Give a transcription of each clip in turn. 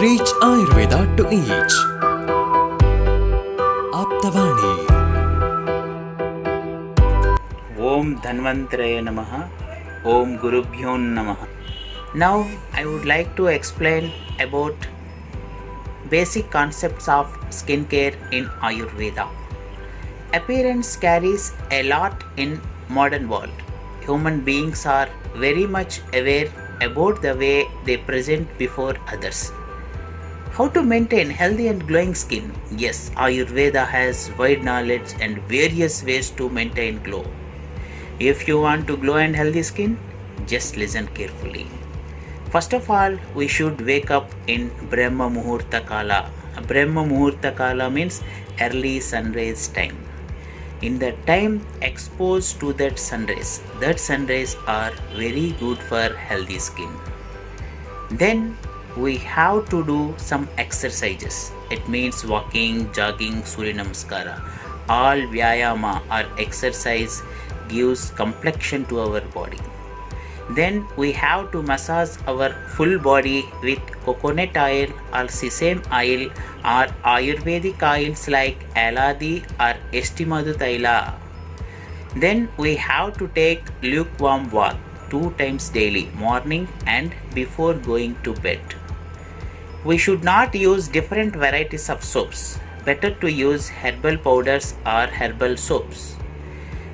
Reach Ayurveda to each. Aptavani. Om Dhanvantaraya Namaha. Om Gurubhyo Namaha. Now I would like to explain about basic concepts of skincare in Ayurveda. Appearance carries a lot in modern world. Human beings are very much aware about the way they present before others. How to maintain healthy and glowing skin? Yes, Ayurveda has wide knowledge and various ways to maintain glow. If you want to glow and healthy skin, just listen carefully. First of all, we should wake up in Brahma Muhurta Kala. Brahma Muhurta Kala means early sunrise time. In that time, exposed to that sunrays are very good for healthy skin. Then we have to do some exercises. It means walking, jogging, Surya Namaskara. All Vyayama or exercise gives complexion to our body. Then we have to massage our full body with coconut oil or sesame oil or Ayurvedic oils like Aladi or Estimadu Taila. Then we have to take lukewarm bath 2 times daily, morning and before going to bed. We should not use different varieties of soaps. Better to use herbal powders or herbal soaps.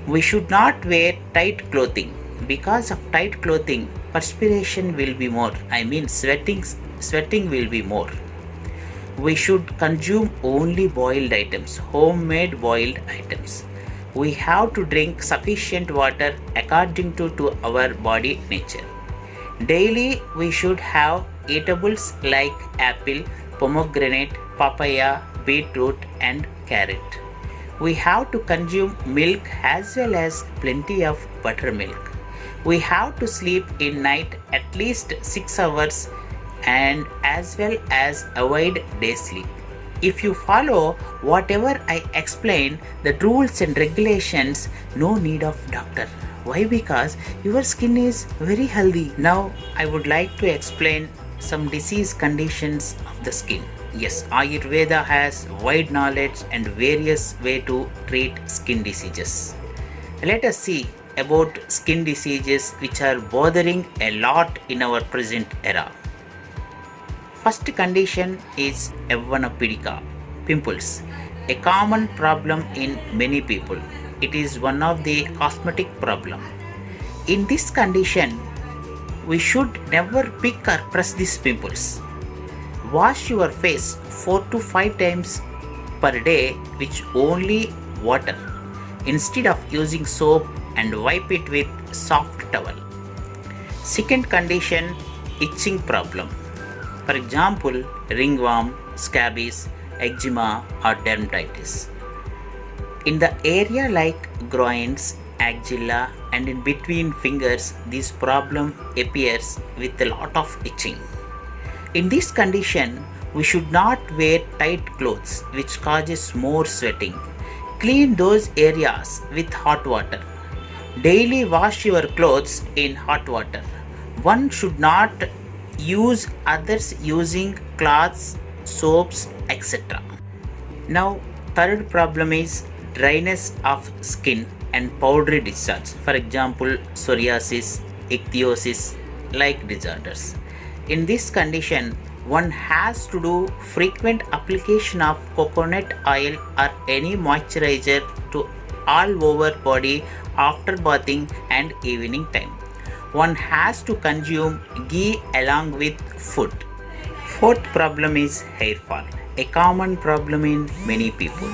We should not wear tight clothing. Because of tight clothing, perspiration will be more. Sweating will be more. We should consume only boiled items, homemade boiled items. We have to drink sufficient water according to our body nature. Daily, we should have eatables like apple, pomegranate, papaya, beetroot, and carrot. We have to consume milk as well as plenty of buttermilk. We have to sleep in night at least 6 hours and as well as avoid day sleep. If you follow whatever I explain, the rules and regulations, no need of doctor. Why? Because your skin is very healthy. Now I would like to explain some disease conditions of the skin. Yes, Ayurveda has wide knowledge and various way to treat skin diseases. Let us see about skin diseases which are bothering a lot in our present era. First condition is Yavvanapidika, pimples, a common problem in many people. It is one of the cosmetic problem. In this condition, we should never pick or press these pimples. Wash your face 4 to 5 times per day with only water instead of using soap and wipe it with soft towel. Second condition, itching problem. For example, ringworm, scabies, eczema or dermatitis. In the area like groins, axilla and in between fingers, this problem appears with a lot of itching. In this condition, we should not wear tight clothes which causes more sweating. Clean those areas with hot water. Daily wash your clothes in hot water. One should not use others using cloths, soaps, etc. Now, third problem is dryness of skin and powdery discharge. For example, psoriasis, ichthyosis like disorders. In this condition, one has to do frequent application of coconut oil or any moisturizer to all over body after bathing and evening time. One has to consume ghee along with food. Fourth problem is hair fall, a common problem in many people.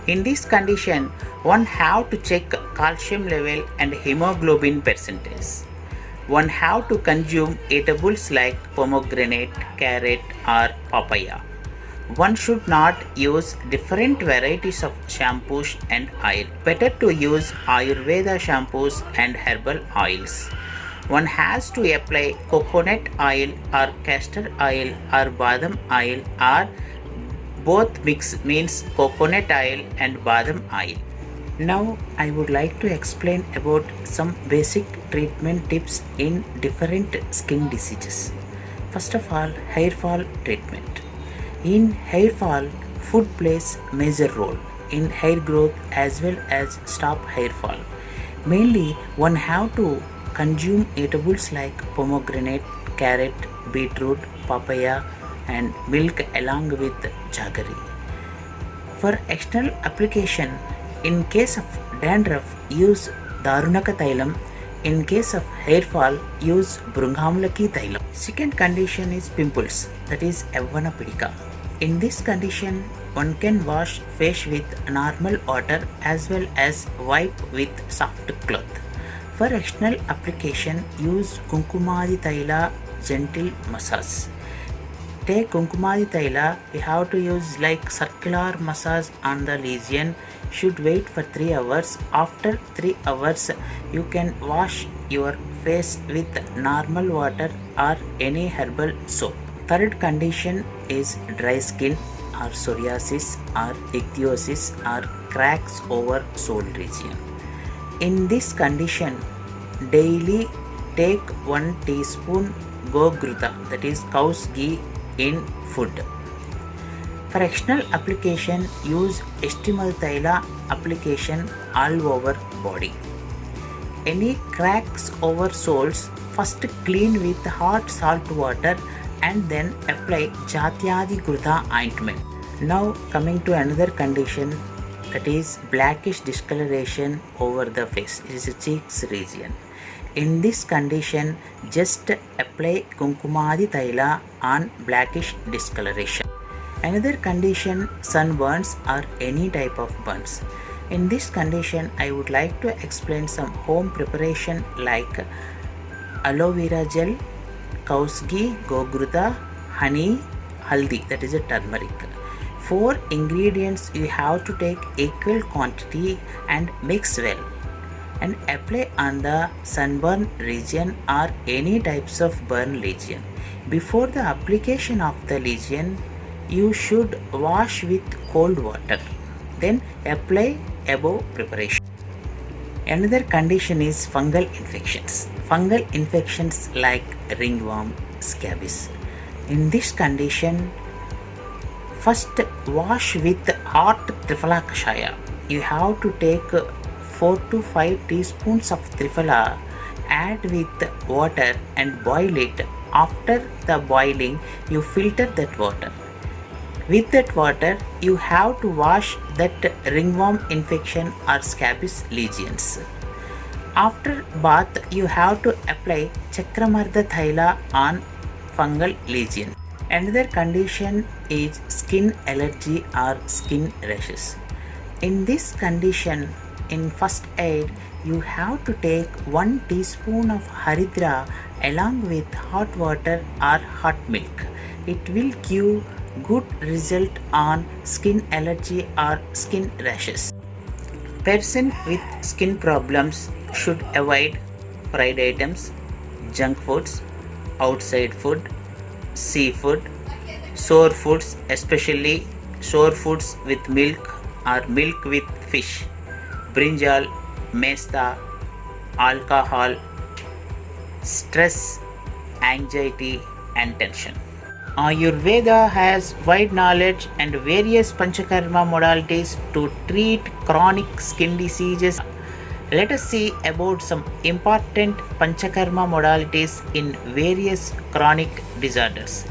In this condition, one have to check calcium level and hemoglobin percentage. One have to consume eatables like pomegranate, carrot or papaya. One should not use different varieties of shampoos and oil. Better to use Ayurveda shampoos and herbal oils. One has to apply coconut oil or castor oil or badam oil or both mix means coconut oil and badam oil. Now I would like to explain about some basic treatment tips in different skin diseases. First of all, hair fall treatment. In hair fall, food plays major role in hair growth as well as stop hair fall. Mainly, one have to consume eatables like pomegranate, carrot, beetroot, papaya, and milk along with jaggery. For external application, in case of dandruff, use Darunaka Thailam. In case of hair fall, use Brungamlaki Thailam. Second condition is pimples, that is Yavana Pidika. In this condition, one can wash face with normal water as well as wipe with soft cloth. For external application, use Kunkumadi Thaila gentle massage. Take Kunkumadi Thaila, we have to use like circular massage on the lesion. Should wait for 3 hours. After 3 hours, you can wash your face with normal water or any herbal soap. Third condition is dry skin or psoriasis or ichthyosis or cracks over sole region. In this condition, daily take 1 teaspoon Gogruta, that is cow's ghee, in food. For external application, use Estimal Thaila application all over body. Any cracks over soles, first clean with hot salt water and then apply Jatyadi Gruta ointment. Now coming to another condition, that is blackish discoloration over the face. It is a cheeks region. In this condition, just apply Kunkumadi Thaila on blackish discoloration. Another condition, sunburns or any type of burns. In this condition, I would like to explain some home preparation like aloe vera gel, cow's ghee, Gogruta, honey, haldi, that is a turmeric. 4 ingredients you have to take equal quantity and mix well and apply on the sunburn region or any types of burn lesion. Before the application of the lesion, you should wash with cold water. Then apply above preparation. Another condition is fungal infections. Fungal infections like ringworm, scabies. In this condition, first wash with hot Triphala Kashaya. You have to take 4 to 5 teaspoons of Triphala, add with water and boil it. After the boiling, you filter that water. With that water, you have to wash that ringworm infection or scabies lesions. After bath, you have to apply Chakramarda Thaila on fungal lesion. Another condition is skin allergy or skin rashes. In this condition, in first aid, you have to take 1 teaspoon of Haridra along with hot water or hot milk. It will give good result on skin allergy or skin rashes. Person with skin problems should avoid fried items, junk foods, outside food, seafood, sour foods, especially sour foods with milk or milk with fish, brinjal, mesta, alcohol, stress, anxiety and tension. Ayurveda has wide knowledge and various Panchakarma modalities to treat chronic skin diseases. Let us see about some important Panchakarma modalities in various chronic disorders.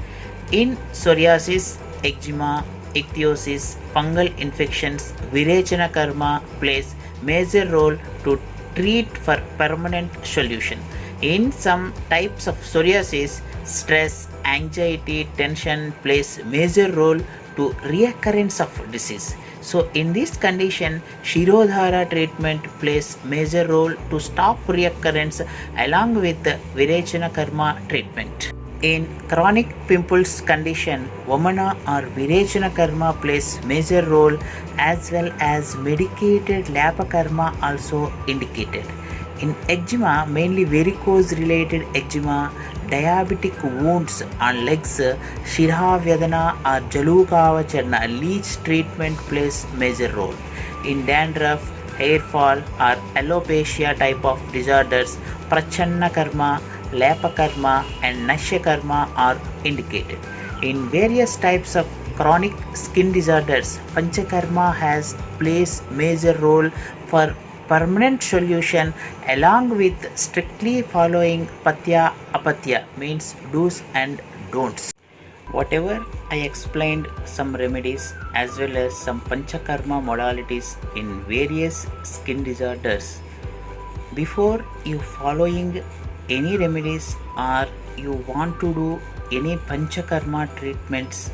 In psoriasis, eczema, ichthyosis, fungal infections, Virechana Karma plays major role to treat for permanent solution. In some types of psoriasis, stress, anxiety, tension plays major role to reoccurrence of disease. So in this condition, Shirodhara treatment plays major role to stop reoccurrence along with the Virechana Karma treatment. In chronic pimples condition, Vamana or Virechana Karma plays major role as well as medicated Lapa Karma also indicated. In eczema, mainly varicose related eczema, diabetic wounds on legs, Shirha Vedana or Jalukavacharna leech treatment plays major role. In dandruff, hair fall or alopecia type of disorders, Prachanna Karma Lapakarma, and Nashyakarma are indicated. In various types of chronic skin disorders, Panchakarma has plays major role for permanent solution along with strictly following Patya Apatya means do's and don'ts. Whatever I explained some remedies as well as some Panchakarma modalities in various skin disorders. Before you following any remedies or you want to do any Panchakarma treatments,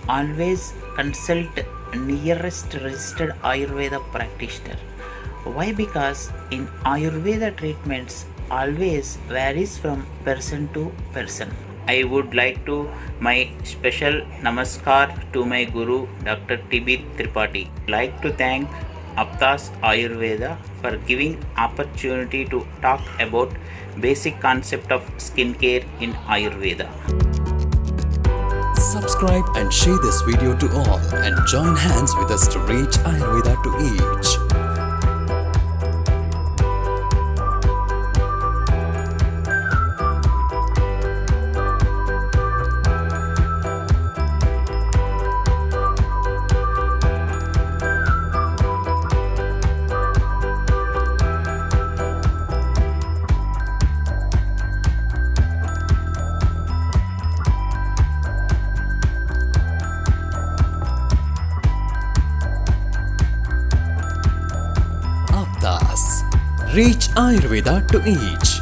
always consult nearest registered Ayurveda practitioner. Why? Because in Ayurveda treatments always varies from person to person. I would like to my special namaskar to my guru Dr. TB Tripathi. Like to thank Aptas Ayurveda for giving opportunity to talk about basic concept of skincare in Ayurveda. Subscribe and share this video to all and join hands with us to reach Ayurveda to each. Aptas. Reach Ayurveda to each.